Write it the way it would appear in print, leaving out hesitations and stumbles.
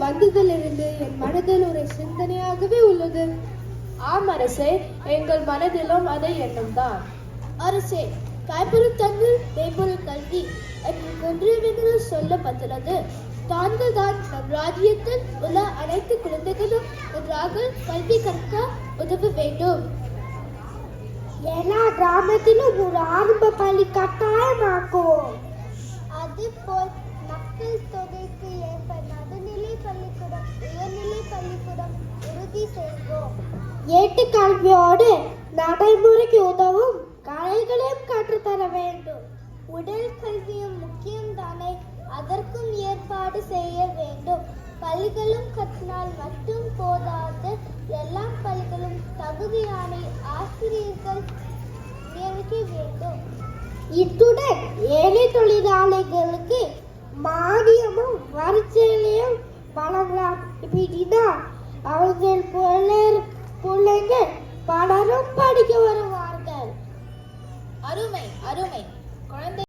வந்ததிலிருந்து என் மனதில் ஒரு சிந்தனையாகவே உள்ளது. ஆம் அரசே, எங்கள் மனதிலும் அதை எண்ணம் தான். அரசே, கைப்பொருள் தந்து மெய்ப்பொருள் கல்வி என்று ஒன்றியமென்று சொல்லப்பட்டுள்ளது. தாங்கள் தான் நம் ராஜ்யத்தில் உள்ள அனைத்து குழந்தைகளும் நன்றாக கல்வி கற்க உதவ வேண்டும். எல்லா கிராமத்திலும் ஒரு ஆரம்ப பள்ளி கட்டாயமாக்குவோம். அதுபோல் மக்கள் தொகைக்கு ஏற்ப நடுநிலை பள்ளிக்கூடம், உயர்நிலை பள்ளிக்கூடம் உறுதி செய்வோம். ஏட்டுக்கல்வியோடு நடைமுறைக்கு உதவும் கலைகளையும் கற்றுத்தர வேண்டும். உடல் கல்வியும் முக்கியம் தானே, அதற்கும் ஏற்பாடு செய்ய வேண்டும். பள்ளிகளும் கட்டினால் மட்டும் போதாது, எல்லா பள்ளிகளும் தகுதியான ஆசிரியர்கள் நியமிக்க வேண்டும். இத்துடன் ஏழை தொழிலாளிகளுக்கு மானியமும் வரிச்சலையும் வழங்கலாம். இப்படின்னா அவர்கள் பிள்ளைகள் பலரும் படிக்க வருவார்கள். அருமை அருமை. குழந்தை